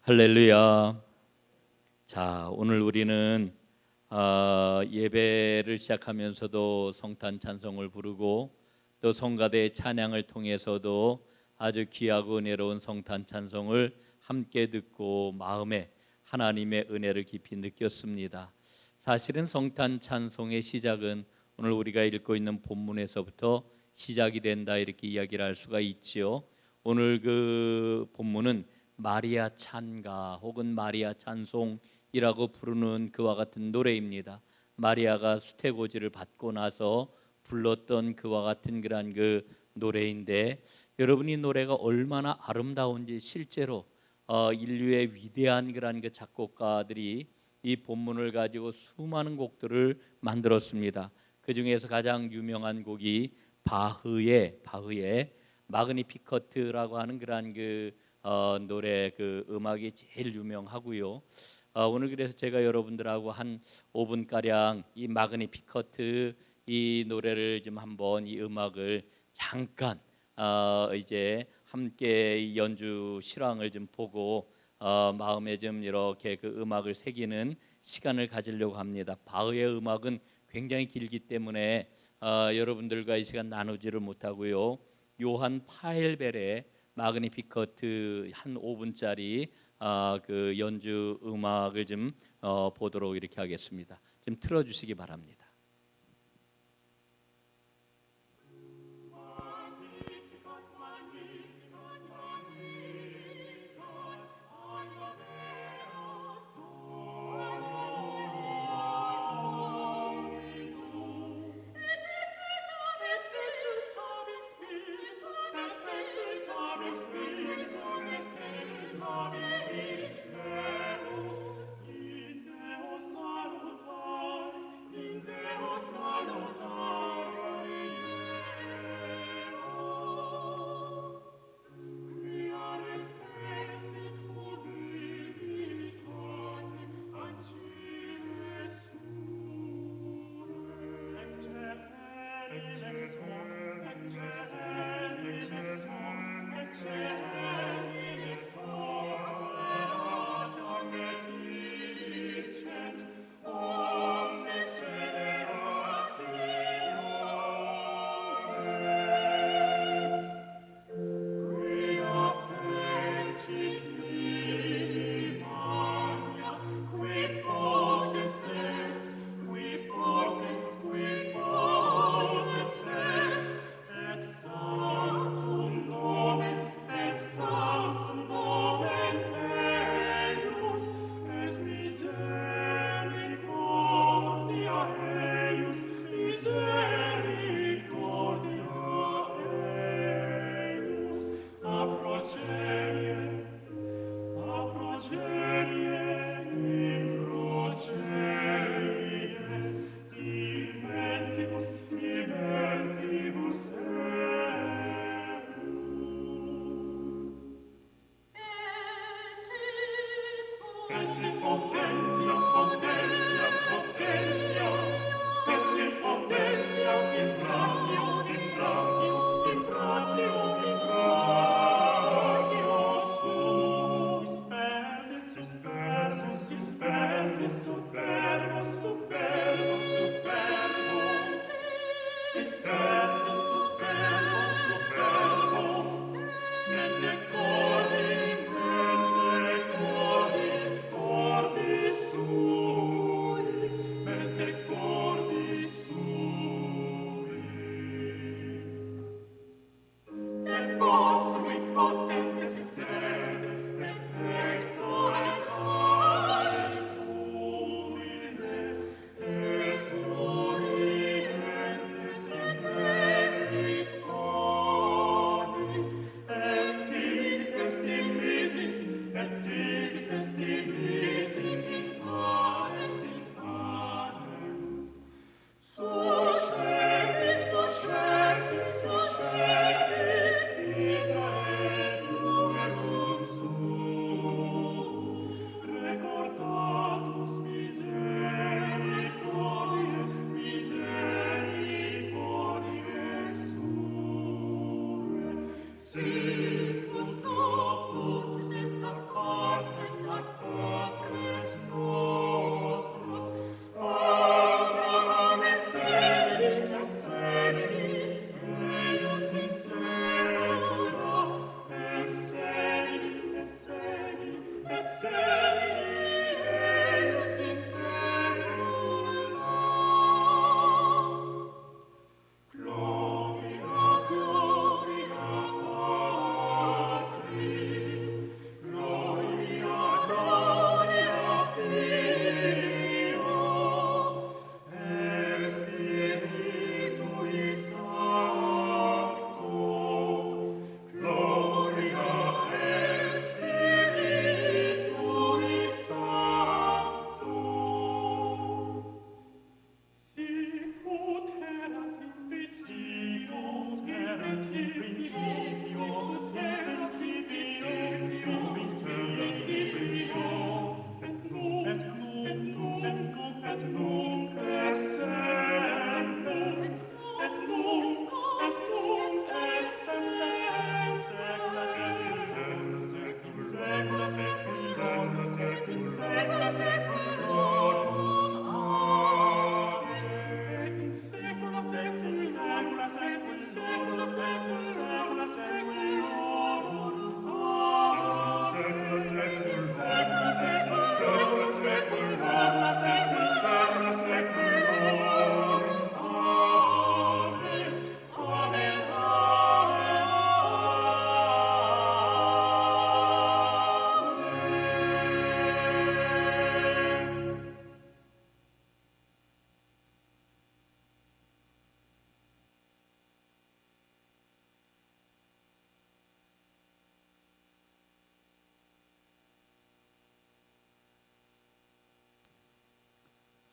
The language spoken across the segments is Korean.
할렐루야. 자, 오늘 우리는 예배를 시작하면서도 성탄 찬송을 부르고 또 성가대 찬양을 통해서도 아주 귀하고 은혜로운 성탄 찬송을 함께 듣고 마음에 하나님의 은혜를 깊이 느꼈습니다. 사실은 성탄 찬송의 시작은 오늘 우리가 읽고 있는 본문에서부터 시작이 된다, 이렇게 이야기를 할 수가 있지요. 오늘 그 본문은 마리아 찬가 혹은 마리아 찬송이라고 부르는 그와 같은 노래입니다. 마리아가 수태고지를 받고 나서 불렀던 그와 같은 그런 그 노래인데, 여러분, 이 노래가 얼마나 아름다운지 실제로 인류의 위대한 그런 그 작곡가들이 이 본문을 가지고 수많은 곡들을 만들었습니다. 그 중에서 가장 유명한 곡이 바흐의 마그니피커트라고 하는 그런 그 노래, 그 음악이 제일 유명하고요. 오늘 그래서 제가 여러분들하고 한 5분 가량 이 마그니피커트 이 노래를 좀 한번, 이 음악을 잠깐 이제 함께 이 연주 실황을 좀 보고 마음에 좀 이렇게 그 음악을 새기는 시간을 가지려고 합니다. 바흐의 음악은 굉장히 길기 때문에 여러분들과 이 시간 나누지를 못하고요. 요한 파헬벨의 마그니피커트 한 5분짜리 그 연주 음악을 좀 보도록 이렇게 하겠습니다. 좀 틀어주시기 바랍니다.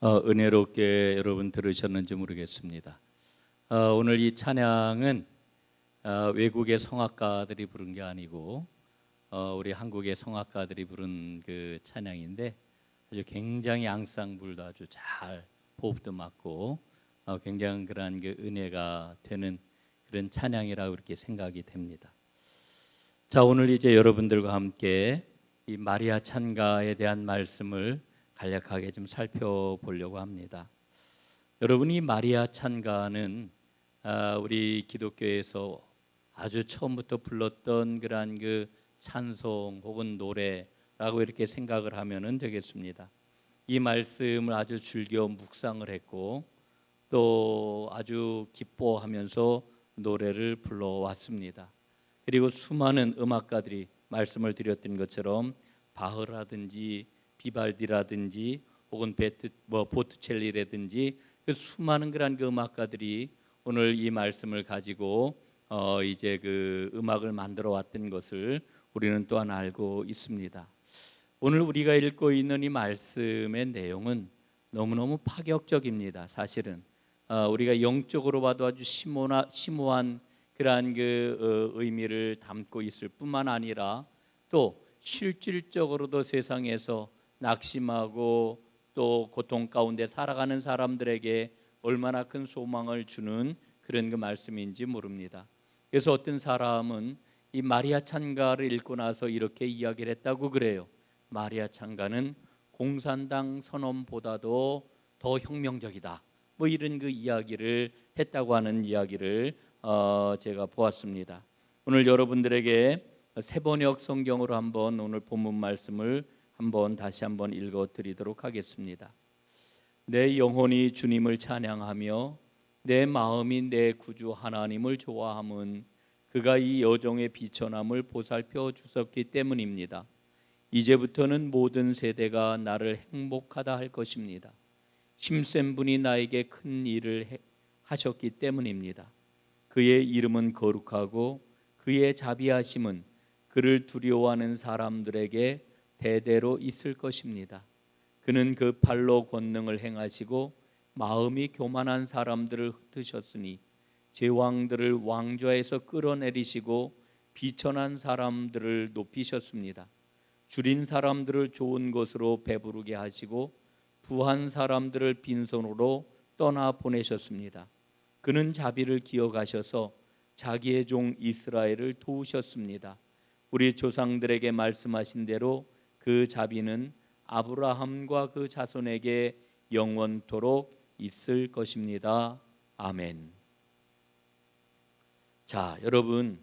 은혜롭게 여러분 들으셨는지 모르겠습니다. 오늘 이 찬양은 외국의 성악가들이 부른 게 아니고 우리 한국의 성악가들이 부른 그 찬양인데 아주 굉장히 앙상블도 아주 잘 호흡도 맞고 굉장히 그러한 그 은혜가 되는 그런 찬양이라고 이렇게 생각이 됩니다. 자, 오늘 이제 여러분들과 함께 이 마리아 찬가에 대한 말씀을 간략하게 좀 살펴보려고 합니다. 여러분이 마리아 찬가는 우리 기독교에서 아주 처음부터 불렀던 그러한 그 찬송 혹은 노래라고 이렇게 생각을 하면 되겠습니다. 이 말씀을 아주 즐겨 묵상을 했고 또 아주 기뻐하면서 노래를 불러왔습니다. 그리고 수많은 음악가들이 말씀을 드렸던 것처럼 바흐라든지 비발디라든지 혹은 보트첼리라든지 그 수많은 그런 그 음악가들이 오늘 이 말씀을 가지고 이제 그 음악을 만들어 왔던 것을 우리는 또한 알고 있습니다. 오늘 우리가 읽고 있는 이 말씀의 내용은 너무너무 파격적입니다. 사실은 우리가 영적으로 봐도 아주 심오한 그러한 그 의미를 담고 있을 뿐만 아니라 또 실질적으로도 세상에서 낙심하고 또 고통 가운데 살아가는 사람들에게 얼마나 큰 소망을 주는 그런 그 말씀인지 모릅니다. 그래서 어떤 사람은 이 마리아 찬가를 읽고 나서 이렇게 이야기를 했다고 그래요. 마리아 찬가는 공산당 선언보다도 더 혁명적이다. 뭐 이런 그 이야기를 했다고 하는 이야기를 제가 보았습니다. 오늘 여러분들에게 세번역 성경으로 한번 오늘 본문 말씀을 다시 한번 읽어 드리도록 하겠습니다. 내 영혼이 주님을 찬양하며 내 마음이 내 구주 하나님을 좋아함은 그가 이 여종의 비천함을 보살펴 주셨기 때문입니다. 이제부터는 모든 세대가 나를 행복하다 할 것입니다. 힘센 분이 나에게 큰 일을 하셨기 때문입니다. 그의 이름은 거룩하고 그의 자비하심은 그를 두려워하는 사람들에게 대대로 있을 것입니다. 그는 그 팔로 권능을 행하시고 마음이 교만한 사람들을 흩으셨으니 제왕들을 왕좌에서 끌어내리시고 비천한 사람들을 높이셨습니다. 줄인 사람들을 좋은 곳으로 배부르게 하시고 부한 사람들을 빈손으로 떠나 보내셨습니다. 그는 자비를 기억하셔서 자기의 종 이스라엘을 도우셨습니다. 우리 조상들에게 말씀하신 대로 그 자비는 아브라함과 그 자손에게 영원토록 있을 것입니다. 아멘. 자, 여러분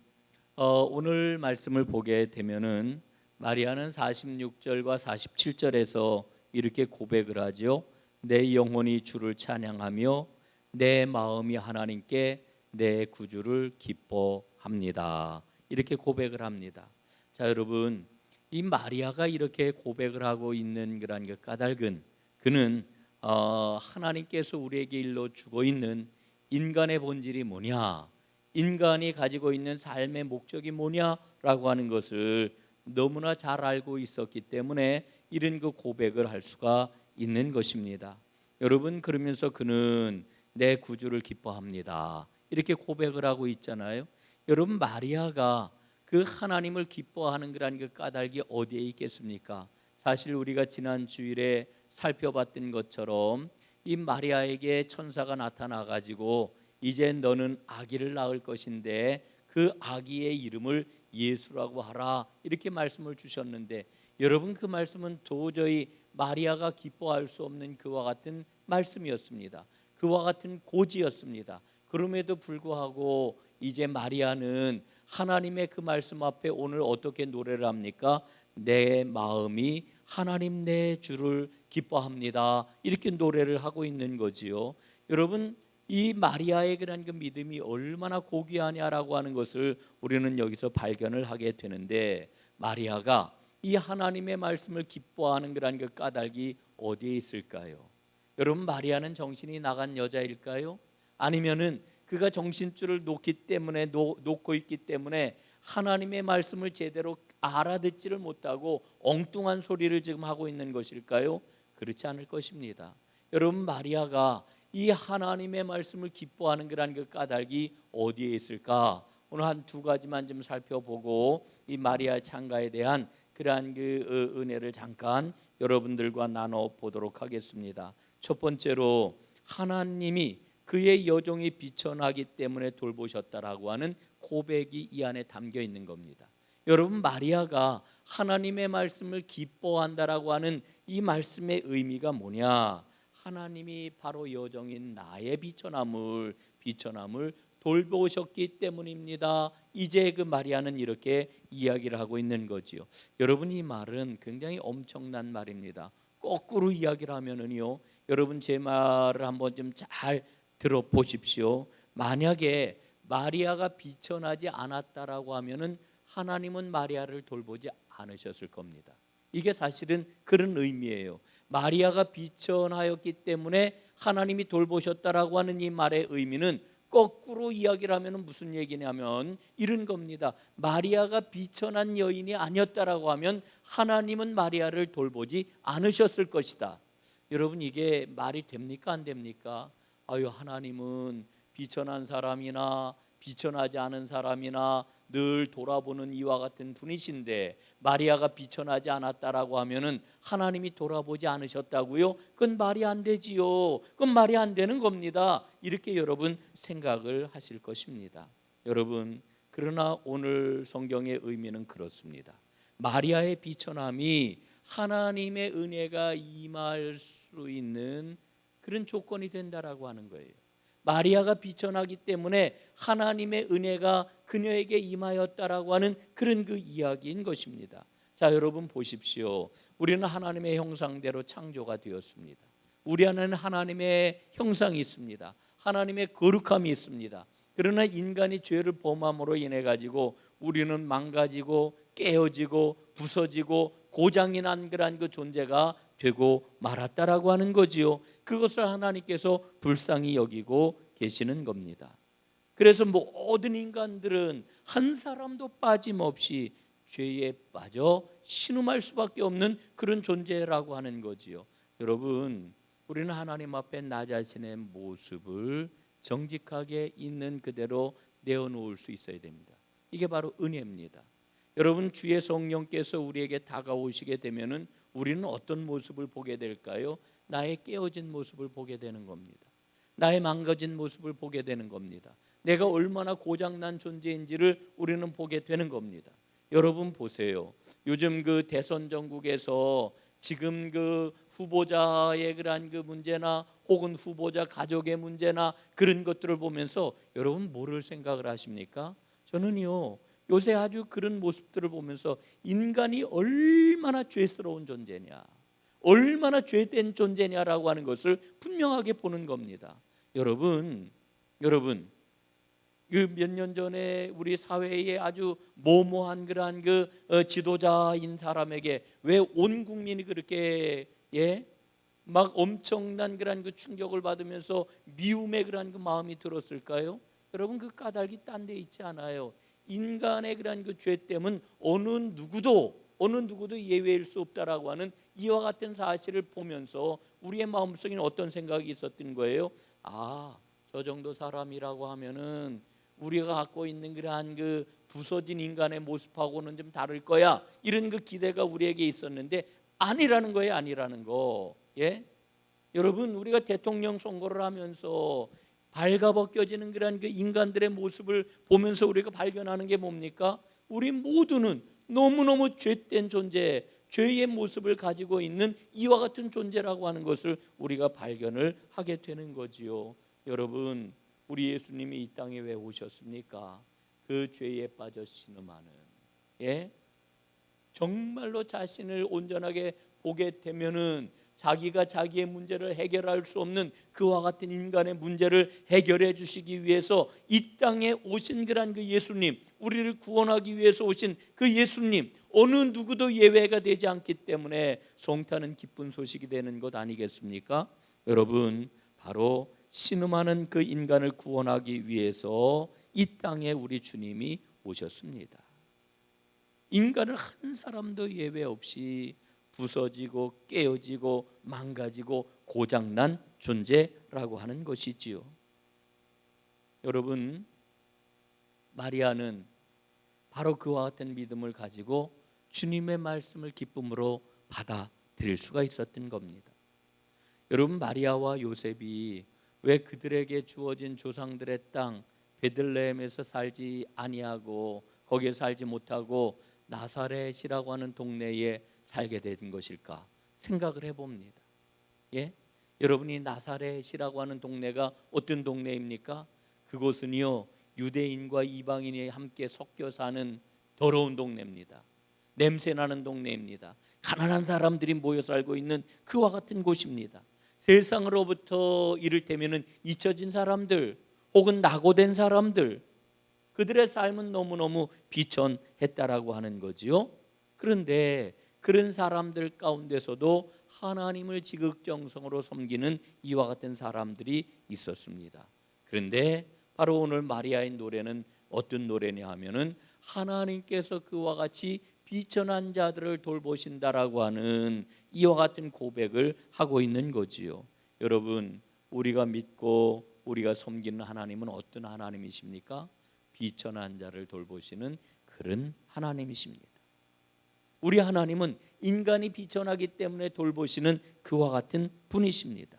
오늘 말씀을 보게 되면은 마리아는 46절과 47절에서 이렇게 고백을 하죠. 내 영혼이 주를 찬양하며 내 마음이 하나님께 내 구주를 기뻐합니다. 이렇게 고백을 합니다. 자, 여러분 이 마리아가 이렇게 고백을 하고 있는 그런 그 까닭은 그는 하나님께서 우리에게 일러 주고 있는 인간의 본질이 뭐냐, 인간이 가지고 있는 삶의 목적이 뭐냐라고 하는 것을 너무나 잘 알고 있었기 때문에 이런 그 고백을 할 수가 있는 것입니다. 여러분 그러면서 그는 내 구주를 기뻐합니다. 이렇게 고백을 하고 있잖아요. 여러분 마리아가 그 하나님을 기뻐하는 그런 그 까닭이 어디에 있겠습니까? 사실 우리가 지난 주일에 살펴봤던 것처럼 이 마리아에게 천사가 나타나 가지고 이제 너는 아기를 낳을 것인데 그 아기의 이름을 예수라고 하라 이렇게 말씀을 주셨는데 여러분 그 말씀은 도저히 마리아가 기뻐할 수 없는 그와 같은 말씀이었습니다. 그와 같은 고지였습니다. 그럼에도 불구하고 이제 마리아는 하나님의 그 말씀 앞에 오늘 어떻게 노래를 합니까? 내 마음이 하나님 내 주를 기뻐합니다. 이렇게 노래를 하고 있는 거지요. 여러분 이 마리아의 그런 그 믿음이 얼마나 고귀하냐라고 하는 것을 우리는 여기서 발견을 하게 되는데 마리아가 이 하나님의 말씀을 기뻐하는 그런 그 까닭이 어디에 있을까요? 여러분 마리아는 정신이 나간 여자일까요? 아니면은 그가 정신줄을 놓고 있기 때문에 하나님의 말씀을 제대로 알아듣지를 못하고 엉뚱한 소리를 지금 하고 있는 것일까요? 그렇지 않을 것입니다. 여러분, 마리아가 이 하나님의 말씀을 기뻐하는 그러한 그 까닭이 어디에 있을까? 오늘 한 두 가지만 좀 살펴보고 이 마리아 창가에 대한 그러한 그 은혜를 잠깐 여러분들과 나눠 보도록 하겠습니다. 첫 번째로, 하나님이 그의 여종이 비천하기 때문에 돌보셨다라고 하는 고백이 이 안에 담겨 있는 겁니다. 여러분, 마리아가 하나님의 말씀을 기뻐한다라고 하는 이 말씀의 의미가 뭐냐? 하나님이 바로 여종인 나의 비천함을 돌보셨기 때문입니다. 이제 그 마리아는 이렇게 이야기를 하고 있는 거지요. 여러분, 이 말은 굉장히 엄청난 말입니다. 거꾸로 이야기를 하면은요, 여러분 제 말을 한번 좀 잘 들어보십시오. 만약에 마리아가 비천하지 않았다라고 하면은 하나님은 마리아를 돌보지 않으셨을 겁니다. 이게 사실은 그런 의미예요. 마리아가 비천하였기 때문에 하나님이 돌보셨다라고 하는 이 말의 의미는 거꾸로 이야기를 하면 무슨 얘기냐면 이런 겁니다. 마리아가 비천한 여인이 아니었다라고 하면 하나님은 마리아를 돌보지 않으셨을 것이다. 여러분, 이게 말이 됩니까, 안 됩니까? 아유, 하나님은 비천한 사람이나 비천하지 않은 사람이나 늘 돌아보는 이와 같은 분이신데 마리아가 비천하지 않았다라고 하면은 하나님이 돌아보지 않으셨다고요? 그건 말이 안 되지요. 그건 말이 안 되는 겁니다. 이렇게 여러분 생각을 하실 것입니다. 여러분, 그러나 오늘 성경의 의미는 그렇습니다. 마리아의 비천함이 하나님의 은혜가 임할 수 있는 그런 조건이 된다라고 하는 거예요. 마리아가 비천하기 때문에 하나님의 은혜가 그녀에게 임하였다라고 하는 그런 그 이야기인 것입니다. 자, 여러분 보십시오. 우리는 하나님의 형상대로 창조가 되었습니다. 우리 안에는 하나님의 형상이 있습니다. 하나님의 거룩함이 있습니다. 그러나 인간이 죄를 범함으로 인해 가지고 우리는 망가지고 깨어지고 부서지고 고장이 난 그러한 그 존재가 되고 말았다라고 하는 거지요. 그것을 하나님께서 불쌍히 여기고 계시는 겁니다. 그래서 모든 인간들은 한 사람도 빠짐없이 죄에 빠져 신음할 수밖에 없는 그런 존재라고 하는 거지요. 여러분, 우리는 하나님 앞에 나 자신의 모습을 정직하게 있는 그대로 내어놓을 수 있어야 됩니다. 이게 바로 은혜입니다. 여러분, 주의 성령께서 우리에게 다가오시게 되면은 우리는 어떤 모습을 보게 될까요? 나의 깨어진 모습을 보게 되는 겁니다. 나의 망가진 모습을 보게 되는 겁니다. 내가 얼마나 고장난 존재인지를 우리는 보게 되는 겁니다. 여러분 보세요. 요즘 그 대선 전국에서 지금 그 후보자의 그러한 그 문제나 혹은 후보자 가족의 문제나 그런 것들을 보면서 여러분 뭐를 생각을 하십니까? 저는요, 요새 아주 그런 모습들을 보면서 인간이 얼마나 죄스러운 존재냐, 얼마나 죄된 존재냐라고 하는 것을 분명하게 보는 겁니다. 여러분, 그 몇 년 전에 우리 사회에 아주 모모한 그러한 그 지도자인 사람에게 왜 온 국민이 그렇게 막 엄청난 그러한 그 충격을 받으면서 미움의 그러한 그 마음이 들었을까요? 여러분, 그 까닭이 딴 데 있지 않아요. 인간의 그러한 그 죄됨은 어느 누구도 예외일 수 없다라고 하는 이와 같은 사실을 보면서 우리의 마음속에는 어떤 생각이 있었던 거예요? 아, 저 정도 사람이라고 하면은 우리가 갖고 있는 그러한 그 부서진 인간의 모습하고는 좀 다를 거야, 이런 그 기대가 우리에게 있었는데 아니라는 거예요. 아니라는 거. 여러분, 우리가 대통령 선거를 하면서 발가벗겨지는 그런 그 인간들의 모습을 보면서 우리가 발견하는 게 뭡니까? 우리 모두는 너무너무 죄된 존재, 죄의 모습을 가지고 있는 이와 같은 존재라고 하는 것을 우리가 발견을 하게 되는 거지요. 여러분, 우리 예수님이 이 땅에 왜 오셨습니까? 그 죄에 빠져 신음하는, 정말로 자신을 온전하게 보게 되면은 자기가 자기의 문제를 해결할 수 없는 그와 같은 인간의 문제를 해결해 주시기 위해서 이 땅에 오신 그런 그 예수님, 우리를 구원하기 위해서 오신 그 예수님, 어느 누구도 예외가 되지 않기 때문에 성탄은 기쁜 소식이 되는 것 아니겠습니까? 여러분, 바로 신음하는 그 인간을 구원하기 위해서 이 땅에 우리 주님이 오셨습니다. 인간을 한 사람도 예외 없이 부서지고 깨어지고 망가지고 고장난 존재라고 하는 것이지요. 여러분, 마리아는 바로 그와 같은 믿음을 가지고 주님의 말씀을 기쁨으로 받아들일 수가 있었던 겁니다. 여러분, 마리아와 요셉이 왜 그들에게 주어진 조상들의 땅 베들레헴에서 살지 아니하고 거기에 살지 못하고 나사렛이라고 하는 동네에 살게 된 것일까 생각을 해봅니다. 예? 여러분이 나사렛이라고 하는 동네가 어떤 동네입니까? 그곳은요, 유대인과 이방인이 함께 섞여 사는 더러운 동네입니다. 냄새나는 동네입니다. 가난한 사람들이 모여 살고 있는 그와 같은 곳입니다. 세상으로부터 이를테면 잊혀진 사람들 혹은 낙오된 사람들, 그들의 삶은 너무너무 비천했다라고 하는 거지요. 그런데 그런 사람들 가운데서도 하나님을 지극정성으로 섬기는 이와 같은 사람들이 있었습니다. 그런데 바로 오늘 마리아의 노래는 어떤 노래냐 하면은 하나님께서 그와 같이 비천한 자들을 돌보신다라고 하는 이와 같은 고백을 하고 있는 거지요. 여러분, 우리가 믿고 우리가 섬기는 하나님은 어떤 하나님이십니까? 비천한 자를 돌보시는 그런 하나님이십니다. 우리 하나님은 인간이 비천하기 때문에 돌보시는 그와 같은 분이십니다.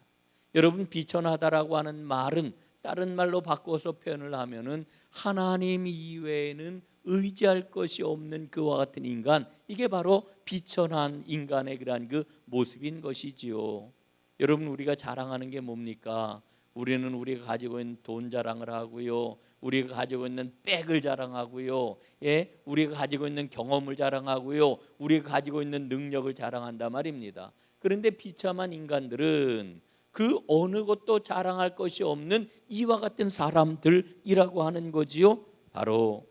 여러분, 비천하다라고 하는 말은 다른 말로 바꿔서 표현을 하면은 하나님 이외에는 의지할 것이 없는 그와 같은 인간, 이게 바로 비천한 인간의 그러한 그 모습인 것이지요. 여러분, 우리가 자랑하는 게 뭡니까? 우리는 우리가 가지고 있는 돈 자랑을 하고요, 우리가 가지고 있는 백을 자랑하고요, 예, 우리가 가지고 있는 경험을 자랑하고요, 우리가 가지고 있는 능력을 자랑한단 말입니다. 그런데 비참한 인간들은 그 어느 것도 자랑할 것이 없는 이와 같은 사람들이라고 하는 거지요. 바로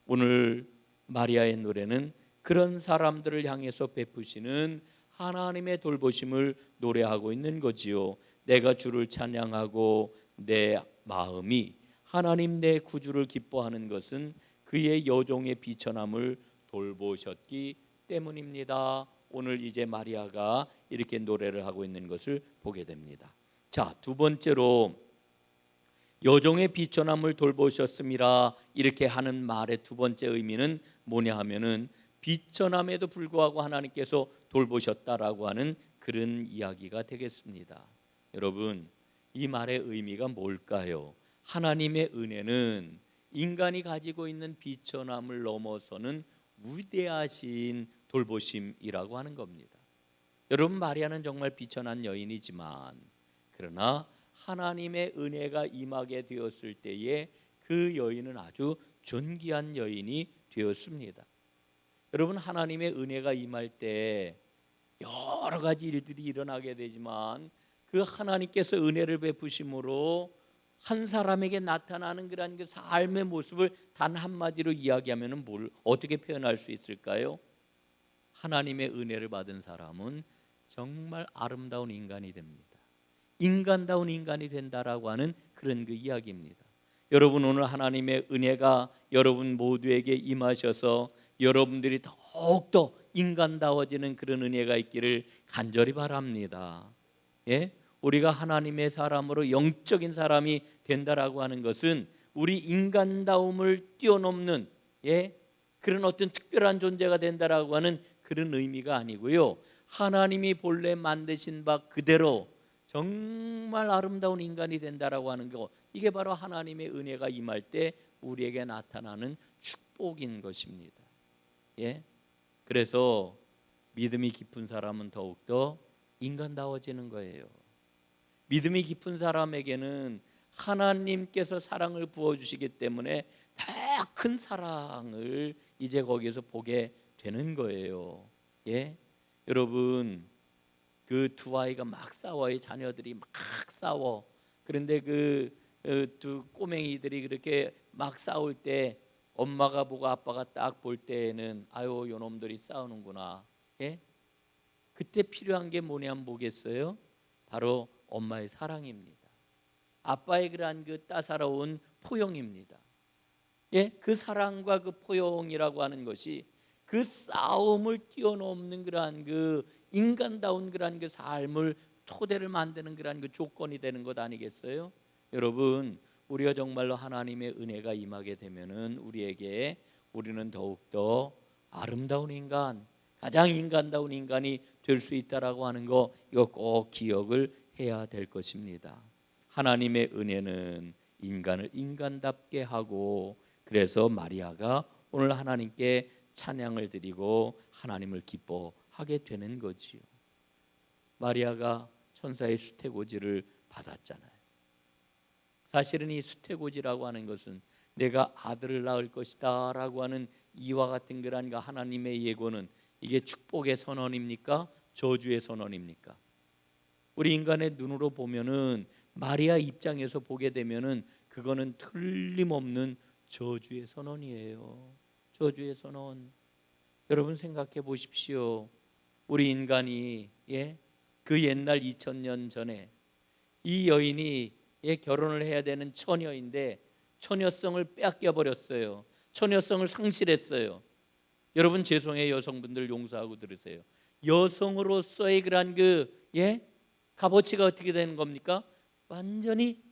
오늘 마리아의 노래는 그런 사람들을 향해서 베푸시는 하나님의 돌보심을 노래하고 있는 거지요. 내가 주를 찬양하고 내 마음이 하나님 내 구주를 기뻐하는 것은 그의 여종의 비천함을 돌보셨기 때문입니다. 오늘 이제 마리아가 이렇게 노래를 하고 있는 것을 보게 됩니다. 자, 두 번째로 여종의 비천함을 돌보셨음이라 이렇게 하는 말의 두 번째 의미는 뭐냐 하면은 비천함에도 불구하고 하나님께서 돌보셨다라고 하는 그런 이야기가 되겠습니다. 여러분, 이 말의 의미가 뭘까요? 하나님의 은혜는 인간이 가지고 있는 비천함을 넘어서는 위대하신 돌보심이라고 하는 겁니다. 여러분, 마리아는 정말 비천한 여인이지만 그러나 하나님의 은혜가 임하게 되었을 때에 그 여인은 아주 존귀한 여인이 되었습니다. 여러분, 하나님의 은혜가 임할 때 여러 가지 일들이 일어나게 되지만 그 하나님께서 은혜를 베푸심으로 한 사람에게 나타나는 그런 그 삶의 모습을 단 한마디로 이야기하면 뭘 어떻게 표현할 수 있을까요? 하나님의 은혜를 받은 사람은 정말 아름다운 인간이 됩니다. 인간다운 인간이 된다라고 하는 그런 그 이야기입니다. 여러분, 오늘 하나님의 은혜가 여러분 모두에게 임하셔서 여러분들이 더욱더 인간다워지는 그런 은혜가 있기를 간절히 바랍니다. 예? 우리가 하나님의 사람으로 영적인 사람이 된다라고 하는 것은 우리 인간다움을 뛰어넘는, 예? 그런 어떤 특별한 존재가 된다라고 하는 그런 의미가 아니고요, 하나님이 본래 만드신 바 그대로 정말 아름다운 인간이 된다라고 하는 거, 이게 바로 하나님의 은혜가 임할 때 우리에게 나타나는 축복인 것입니다. 예? 그래서 믿음이 깊은 사람은 더욱더 인간다워지는 거예요. 믿음이 깊은 사람에게는 하나님께서 사랑을 부어주시기 때문에 더 큰 사랑을 이제 거기서 보게 되는 거예요. 예? 여러분, 그 두 아이가 막 싸워요. 자녀들이 막 싸워. 그런데 그 두 꼬맹이들이 그렇게 막 싸울 때 엄마가 보고 아빠가 딱 볼 때에는 아유, 요놈들이 싸우는구나. 예? 그때 필요한 게 뭐냐면 뭐겠어요? 바로 엄마의 사랑입니다. 아빠의 그러한 그 따사로운 포용입니다. 예? 그 사랑과 그 포용이라고 하는 것이 그 그 싸움을 뛰어넘는 그러한 그 인간다운 그러한 그 삶을 토대를 만드는 그러한 그 조건이 되는 것 아니겠어요? 여러분, 우리가 정말로 하나님의 은혜가 임하게 되면은 우리는 더욱더 아름다운 인간, 가장 인간다운 인간이 될 수 있다라고 하는 거, 이거 꼭 기억을 해야 될 것입니다. 하나님의 은혜는 인간을 인간답게 하고, 그래서 마리아가 오늘 하나님께 찬양을 드리고 하나님을 기뻐하게 되는 거지요. 마리아가 천사의 수태고지를 받았잖아요. 사실은 이 수태고지라고 하는 것은 내가 아들을 낳을 것이다 라고 하는 이와 같은 그러한 하나님의 예고는, 이게 축복의 선언입니까? 저주의 선언입니까? 우리 인간의 눈으로 보면은, 마리아 입장에서 보게 되면은 그거는 틀림없는 저주의 선언이에요. 저주의 선언. 여러분 생각해 보십시오. 우리 인간이 그 옛날 2000년 전에 이 여인이 결혼을 해야 되는 처녀인데 처녀성을 빼앗겨 버렸어요. 처녀성을 상실했어요. 여러분 죄송해요. 여성분들 용서하고 들으세요. 여성으로서의 그러한 값어치가 어떻게 되는 겁니까? 완전히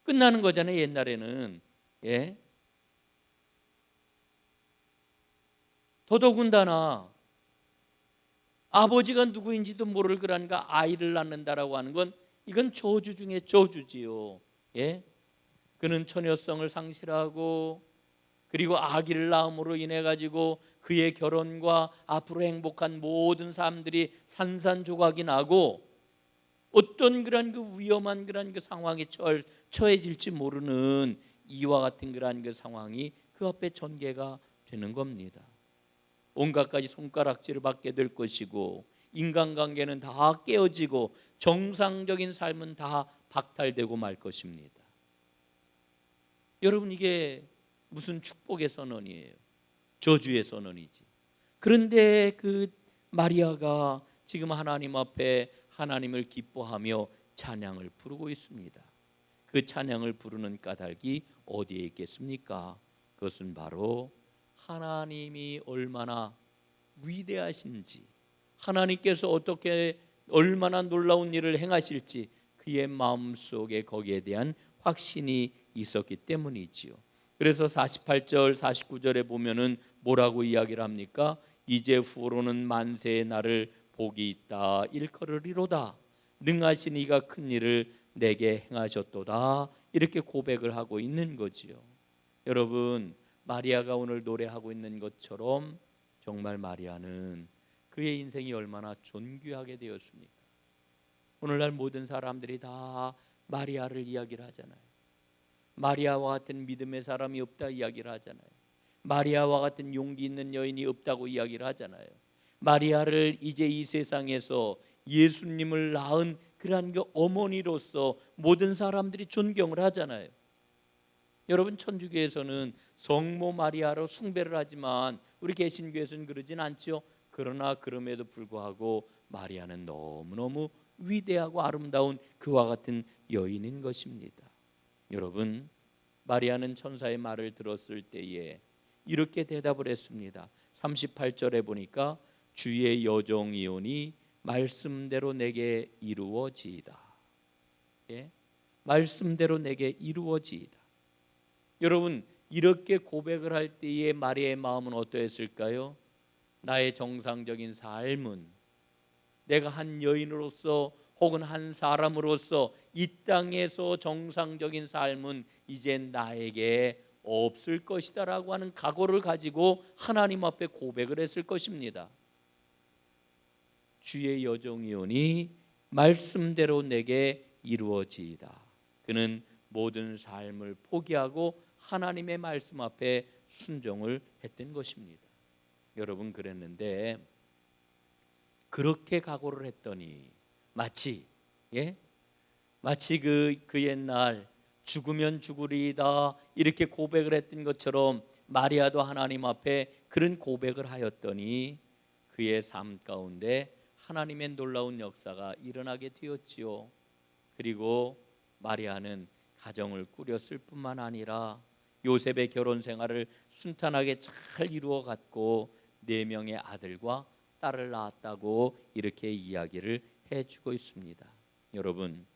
끝나는 거잖아요. 옛날에는. 더더군다나 아버지가 누구인지도 모를 그러한 아이를 낳는다라고 하는 건, 이건 저주 중에 저주지요. 그는 처녀성을 상실하고, 그리고 아기를 낳음으로 인해 가지고 그의 결혼과 앞으로 행복한 모든 삶들이 산산조각이 나고, 어떤 그런 위험한 그런 상황에 처해질지 모르는 이와 같은 그런 상황이 그 앞에 전개가 되는 겁니다. 온갖 가지 손가락질을 받게 될 것이고, 인간관계는 다 깨어지고, 정상적인 삶은 다 박탈되고 말 것입니다. 여러분, 이게 무슨 축복의 선언이에요? 저주의 선언이지. 그런데 그 마리아가 지금 하나님 앞에 하나님을 기뻐하며 찬양을 부르고 있습니다. 그 찬양을 부르는 까닭이 어디에 있겠습니까? 그것은 바로 하나님이 얼마나 위대하신지, 하나님께서 얼마나 놀라운 일을 행하실지 그의 마음속에 거기에 대한 확신이 있었기 때문이지요. 그래서 48절 49절에 보면은 뭐라고 이야기를 합니까? 이제 후로는 만세의 날을 복이 있다 일컬으리로다. 능하신 이가 큰 일을 내게 행하셨도다. 이렇게 고백을 하고 있는 거지요. 여러분, 마리아가 오늘 노래하고 있는 것처럼 정말 마리아는 그의 인생이 얼마나 존귀하게 되었습니까? 오늘날 모든 사람들이 다 마리아를 이야기를 하잖아요. 마리아와 같은 믿음의 사람이 없다 이야기를 하잖아요. 마리아와 같은 용기 있는 여인이 없다고 이야기를 하잖아요. 마리아를 이제 이 세상에서 예수님을 낳은 그러한 어머니로서 모든 사람들이 존경을 하잖아요. 여러분, 천주교에서는 성모 마리아로 숭배를 하지만 우리 개신교에서는 그러진 않죠. 그러나 그럼에도 불구하고 마리아는 너무너무 위대하고 아름다운 그와 같은 여인인 것입니다. 여러분, 마리아는 천사의 말을 들었을 때에 이렇게 대답을 했습니다. 38절에 보니까 주의 여종이오니 말씀대로 내게 이루어지이다. 말씀대로 내게 이루어지이다. 여러분, 이렇게 고백을 할 때의 마리아의 마음은 어떠했을까요? 나의 정상적인 삶은, 내가 한 여인으로서 혹은 한 사람으로서 이 땅에서 정상적인 삶은 이제 나에게 없을 것이다 라고 하는 각오를 가지고 하나님 앞에 고백을 했을 것입니다. 주의 여종이오니 말씀대로 내게 이루어지이다. 그는 모든 삶을 포기하고 하나님의 말씀 앞에 순종을 했던 것입니다. 여러분, 그랬는데 그렇게 각오를 했더니 마치 그 옛날 죽으면 죽으리이다 이렇게 고백을 했던 것처럼 마리아도 하나님 앞에 그런 고백을 하였더니 그의 삶 가운데 하나님의 놀라운 역사가 일어나게 되었지요. 그리고 마리아는 가정을 꾸렸을 뿐만 아니라 요셉의 결혼 생활을 순탄하게 잘 이루어 갔고 4명의 아들과 딸을 낳았다고 이렇게 이야기를 해주고 있습니다. 여러분,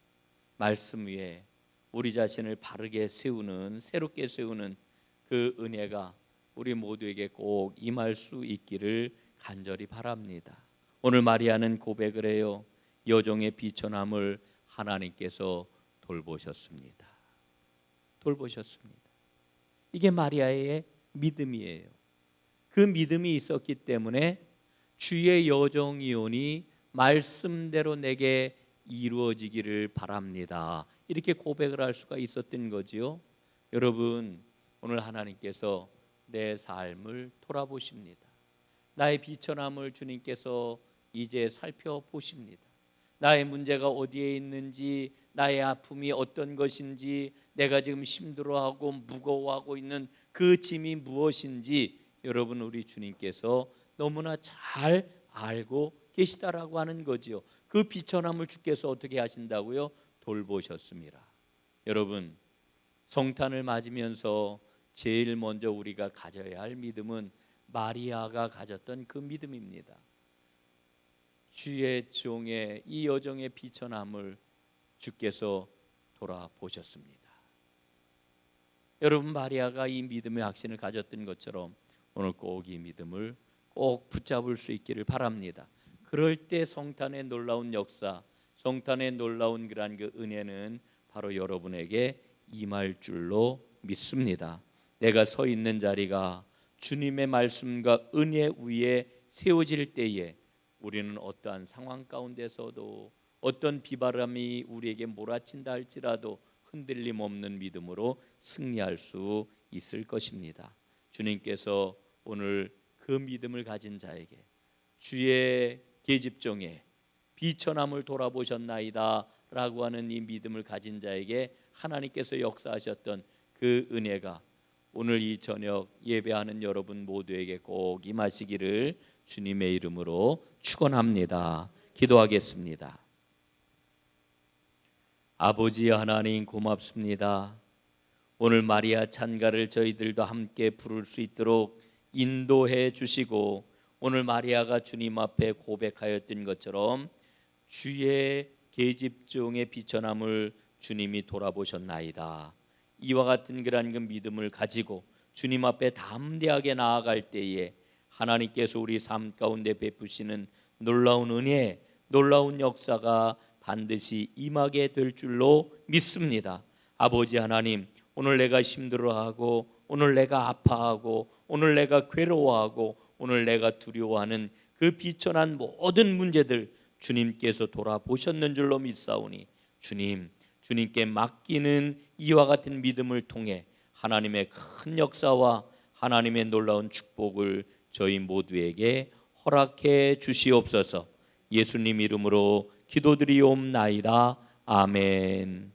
말씀 위에 우리 자신을 바르게 세우는, 새롭게 세우는 그 은혜가 우리 모두에게 꼭 임할 수 있기를 간절히 바랍니다. 오늘 마리아는 고백을 해요. 여종의 비천함을 하나님께서 돌보셨습니다. 돌보셨습니다. 이게 마리아의 믿음이에요. 그 믿음이 있었기 때문에 주의 여종이오니 말씀대로 내게 이루어지기를 바랍니다. 이렇게 고백을 할 수가 있었던 거지요. 여러분, 오늘 하나님께서 내 삶을 돌아보십니다. 나의 비천함을 주님께서 이제 살펴보십니다. 나의 문제가 어디에 있는지, 나의 아픔이 어떤 것인지, 내가 지금 힘들어하고 무거워하고 있는 그 짐이 무엇인지 여러분, 우리 주님께서 너무나 잘 알고 계시다라고 하는 거지요. 그 비천함을 주께서 어떻게 하신다고요? 돌보셨습니다. 여러분, 성탄을 맞으면서 제일 먼저 우리가 가져야 할 믿음은 마리아가 가졌던 그 믿음입니다. 주의 종의 이 여종의 비천함을 주께서 돌아보셨습니다. 여러분, 마리아가 이 믿음의 확신을 가졌던 것처럼 오늘 꼭 이 믿음을 꼭 붙잡을 수 있기를 바랍니다. 그럴 때 성탄의 놀라운 역사, 성탄의 놀라운 그러한 그 은혜는 바로 여러분에게 임할 줄로 믿습니다. 내가 서 있는 자리가 주님의 말씀과 은혜 위에 세워질 때에 우리는 어떠한 상황 가운데서도 어떤 비바람이 우리에게 몰아친다 할지라도 흔들림 없는 믿음으로 승리할 수 있을 것입니다. 주님께서 오늘 그 믿음을 가진 자에게 주의 계집종의 비천함을 돌아보셨나이다 라고 하는 이 믿음을 가진 자에게 하나님께서 역사하셨던 그 은혜가 오늘 이 저녁 예배하는 여러분 모두에게 꼭 임하시기를 주님의 이름으로 축원합니다. 기도하겠습니다. 아버지 하나님, 고맙습니다. 오늘 마리아 찬가를 저희들도 함께 부를 수 있도록 인도해 주시고, 오늘 마리아가 주님 앞에 고백하였던 것처럼 주의 계집종의 비천함을 주님이 돌아보셨나이다. 이와 같은 그러한 그 믿음을 가지고 주님 앞에 담대하게 나아갈 때에 하나님께서 우리 삶 가운데 베푸시는 놀라운 은혜, 놀라운 역사가 반드시 임하게 될 줄로 믿습니다. 아버지 하나님, 오늘 내가 힘들어하고, 오늘 내가 아파하고, 오늘 내가 괴로워하고, 오늘 내가 두려워하는 그 비천한 모든 문제들 주님께서 돌아보셨는 줄로 믿사오니 주님께 맡기는 이와 같은 믿음을 통해 하나님의 큰 역사와 하나님의 놀라운 축복을 저희 모두에게 허락해 주시옵소서. 예수님 이름으로 기도드리옵나이다. 아멘.